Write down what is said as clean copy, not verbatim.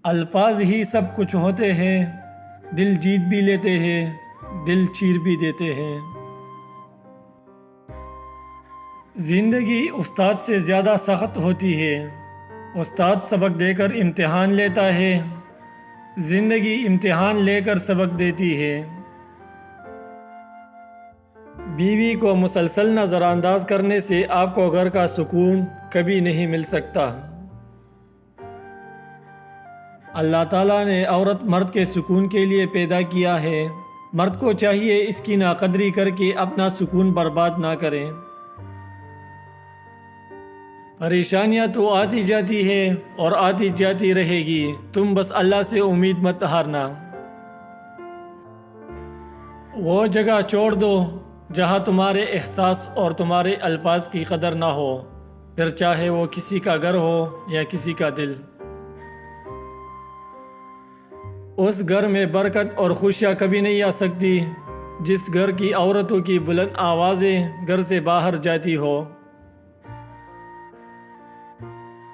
الفاظ ہی سب کچھ ہوتے ہیں، دل جیت بھی لیتے ہیں، دل چیر بھی دیتے ہیں۔ زندگی استاد سے زیادہ سخت ہوتی ہے۔ استاد سبق دے کر امتحان لیتا ہے، زندگی امتحان لے کر سبق دیتی ہے۔ بیوی کو مسلسل نظر انداز کرنے سے آپ کو گھر کا سکون کبھی نہیں مل سکتا۔ اللہ تعالیٰ نے عورت مرد کے سکون کے لیے پیدا کیا ہے۔ مرد کو چاہیے اس کی ناقدری کر کے اپنا سکون برباد نہ کریں۔ پریشانیاں تو آتی جاتی ہے اور آتی جاتی رہے گی، تم بس اللہ سے امید مت ہارنا۔ وہ جگہ چھوڑ دو جہاں تمہارے احساس اور تمہارے الفاظ کی قدر نہ ہو، پھر چاہے وہ کسی کا گھر ہو یا کسی کا دل۔ اس گھر میں برکت اور خوشیاں کبھی نہیں آ سکتی جس گھر کی عورتوں کی بلند آوازیں گھر سے باہر جاتی ہو۔